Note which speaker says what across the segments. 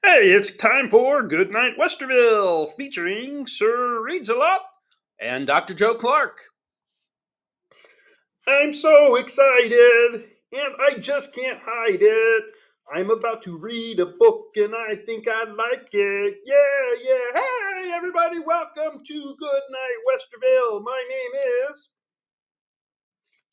Speaker 1: Hey, it's time for Goodnight Westerville, featuring Sir Reads-A-Lot and Dr. Joe Clark. I'm so excited, and I just can't hide it. I'm about to read a book, and I think I like it. Yeah. Hey, everybody, welcome to Goodnight Westerville. My name is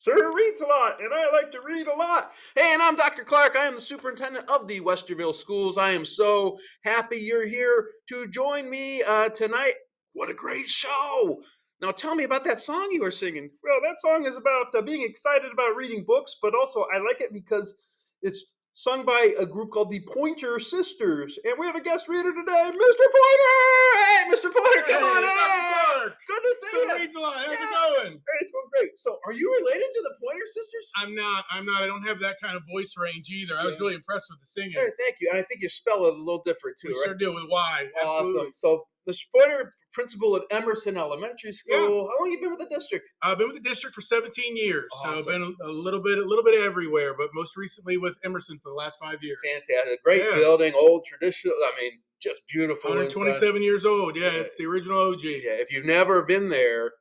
Speaker 1: Sir Reads a Lot, and I like to read a lot. Hey, and I'm Dr. Clark. I am the superintendent of the Westerville Schools. I am so happy you're here to join me tonight. What a great show! Now, tell me about that song you were singing. Well, that song is about being excited about reading books, but also I like it because it's sung by a group called the Poynter Sisters. And we have a guest reader today, Mr. Poynter! Hey, Mr. Poynter, come on in!
Speaker 2: Dr. Clark.
Speaker 1: Good to see you!
Speaker 2: Reads a lot. How's
Speaker 1: Yeah.
Speaker 2: it going?
Speaker 1: Hey, it's going great. So, are you related to the Pointer Sisters?
Speaker 2: I'm not. I don't have that kind of voice range either. I was really impressed with the singing.
Speaker 1: Hey, thank you. And I think you spell it a little different too,
Speaker 2: We
Speaker 1: right?
Speaker 2: sure do with Y. Absolutely.
Speaker 1: Awesome. So, Mr. Pointer, principal at Emerson Elementary School.
Speaker 2: Yeah.
Speaker 1: How long have you been with the district?
Speaker 2: I've been with the district for 17 years,
Speaker 1: Awesome.
Speaker 2: so I've been a little bit everywhere, but most recently with Emerson for the last 5 years.
Speaker 1: Fantastic. Great building, old traditional. I mean, just beautiful.
Speaker 2: 127 years old. Yeah, it's the original OG.
Speaker 1: Yeah, if you've never been there,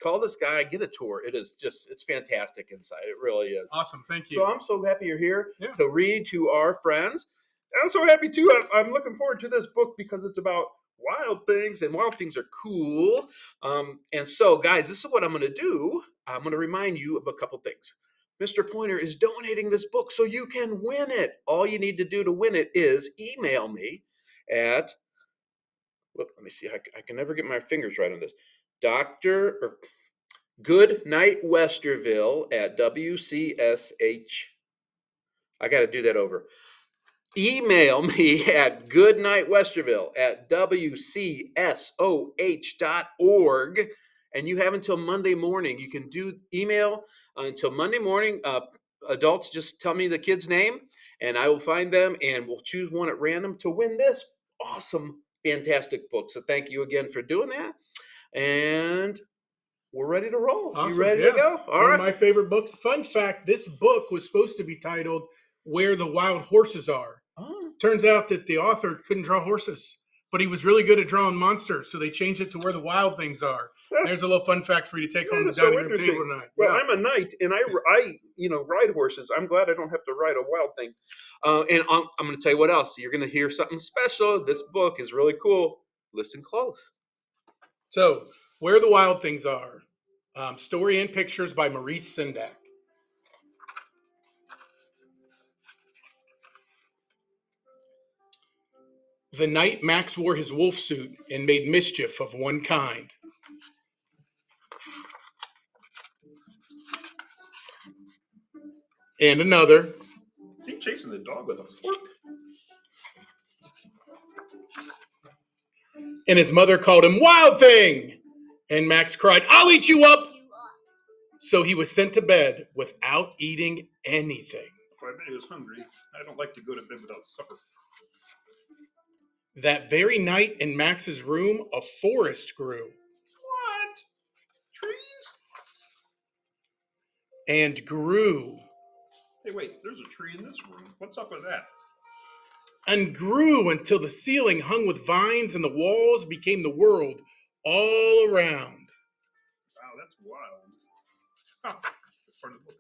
Speaker 1: call this guy, get a tour. It's fantastic inside. It really is.
Speaker 2: Awesome. Thank you.
Speaker 1: So I'm so happy you're here
Speaker 2: Yeah.
Speaker 1: to read to our friends. I'm so happy too. I'm looking forward to this book because it's about wild things, and wild things are cool. And so, guys, this is what I'm going to do. I'm going to remind you of a couple things. Mr. Pointer is donating this book so you can win it. All you need to do to win it is email me at, let me see, I can never get my fingers right on this. Goodnight Westerville at WCSH. I got to do that over. Email me at goodnightwesterville at WCSOH.org. And you have until Monday morning. You can do email until Monday morning. Adults, just tell me the kid's name, and I will find them, and we'll choose one at random to win this awesome, fantastic book. So thank you again for doing that. And we're ready to roll.
Speaker 2: Awesome.
Speaker 1: You ready to go? All
Speaker 2: One
Speaker 1: right.
Speaker 2: of my favorite books. Fun fact, this book was supposed to be titled Where the Wild Horses Are.
Speaker 1: Oh.
Speaker 2: Turns out that the author couldn't draw horses, but he was really good at drawing monsters, so they changed it to Where the Wild Things Are. There's a little fun fact for you to take home to the dining room table tonight.
Speaker 1: Well, I'm a knight, and I ride horses. I'm glad I don't have to ride a wild thing. And I'm going to tell you what else. You're going to hear something special. This book is really cool. Listen close.
Speaker 2: So, Where the Wild Things Are. Story and pictures by Maurice Sendak. The night Max wore his wolf suit and made mischief of one kind. And another.
Speaker 1: Is he chasing the dog with a fork?
Speaker 2: And his mother called him Wild Thing. And Max cried, I'll eat you up. So he was sent to bed without eating anything.
Speaker 1: I bet he was hungry. I don't like to go to bed without supper.
Speaker 2: That very night in Max's room, a forest grew.
Speaker 1: What? Trees?
Speaker 2: And grew.
Speaker 1: Hey, wait, there's a tree in this room. What's up with that?
Speaker 2: And grew until the ceiling hung with vines and the walls became the world all around.
Speaker 1: Wow, that's wild. Huh. That's part of the book.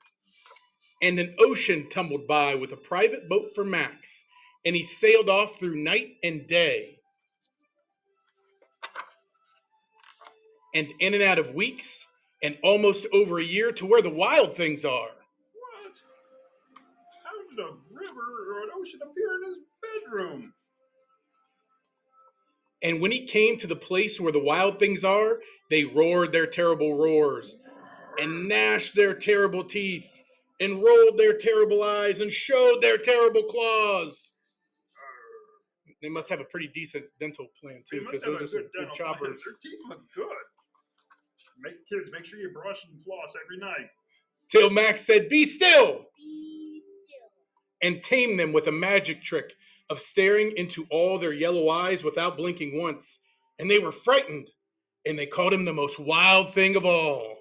Speaker 2: And an ocean tumbled by with a private boat for Max, and he sailed off through night and day. And in and out of weeks, and almost over a year to where the wild things are.
Speaker 1: What? How did a river or an ocean appear in his bedroom?
Speaker 2: And when he came to the place where the wild things are, they roared their terrible roars, and gnashed their terrible teeth, and rolled their terrible eyes, and showed their terrible claws. They must have a pretty decent dental plan, too, because those are some good choppers.
Speaker 1: Their teeth look good. Kids, make sure you brush and floss every night.
Speaker 2: Till Max said, be still! And tamed them with a magic trick of staring into all their yellow eyes without blinking once. And they were frightened, and they called him the most wild thing of all.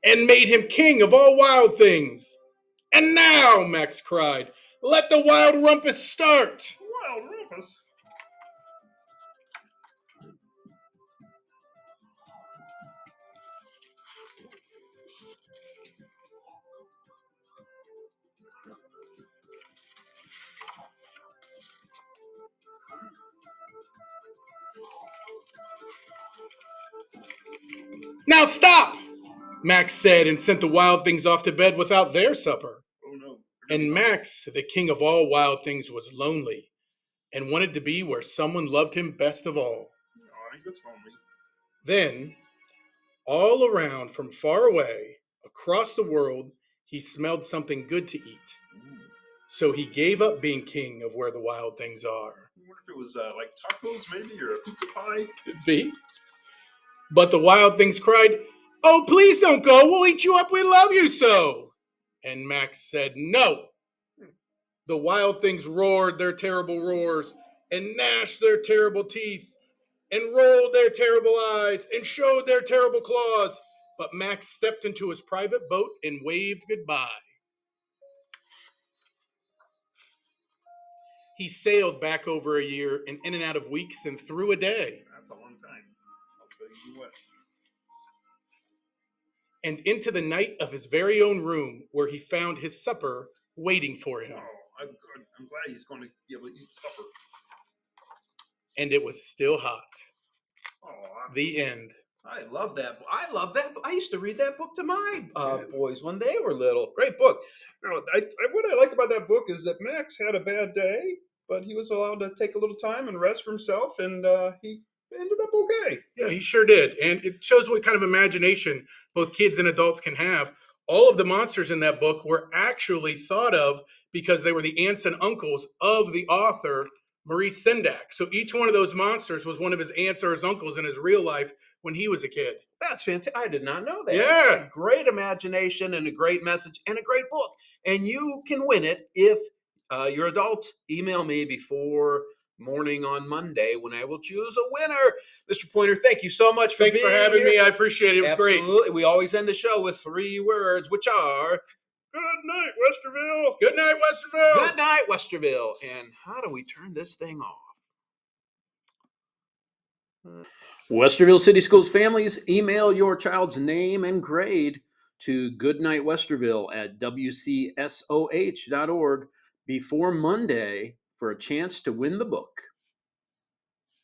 Speaker 2: And made him king of all wild things. And now, Max cried, let the wild rumpus start.
Speaker 1: Wild Rufus.
Speaker 2: Now stop, Max said, and sent the wild things off to bed without their supper.
Speaker 1: Oh no.
Speaker 2: And Max, the king of all wild things, was lonely and wanted to be where someone loved him best of all.
Speaker 1: Oh, he looks lonely.
Speaker 2: Then, all around from far away, across the world, he smelled something good to eat. So he gave up being king of where the wild things are.
Speaker 1: I wonder if it was like tacos, maybe, or a pizza pie.
Speaker 2: Could be. But the wild things cried, oh, please don't go. We'll eat you up. We love you so. And Max said, no. The wild things roared their terrible roars and gnashed their terrible teeth and rolled their terrible eyes and showed their terrible claws. But Max stepped into his private boat and waved goodbye. He sailed back over a year and in and out of weeks and through a day.
Speaker 1: That's a long time. I'll tell you what.
Speaker 2: And into the night of his very own room where he found his supper waiting for him.
Speaker 1: Oh, I'm good. I'm glad he's going to be able to eat supper.
Speaker 2: And it was still hot.
Speaker 1: Oh,
Speaker 2: The end.
Speaker 1: I love that. I love that. I used to read that book to my boys when they were little. Great book. Now, what I like about that book is that Max had a bad day, but he was allowed to take a little time and rest for himself, and he ended up okay.
Speaker 2: Yeah, he sure did. And it shows what kind of imagination both kids and adults can have. All of the monsters in that book were actually thought of because they were the aunts and uncles of the author, Maurice Sendak. So each one of those monsters was one of his aunts or his uncles in his real life when he was a kid.
Speaker 1: That's fantastic. I did not know that.
Speaker 2: Yeah.
Speaker 1: A great imagination and a great message and a great book. And you can win it if your adults email me before morning on Monday when I will choose a winner. Mr. Poynter, thank you so much for
Speaker 2: Thanks for having
Speaker 1: here.
Speaker 2: me. I appreciate it. It was
Speaker 1: Absolutely. We always end the show with 3 words, which are good night, Westerville.
Speaker 2: Good night, Westerville.
Speaker 1: Good night, Westerville. And how do we turn this thing off? Westerville City Schools families, email your child's name and grade to goodnightwesterville@wcsoh.org before Monday for a chance to win the book.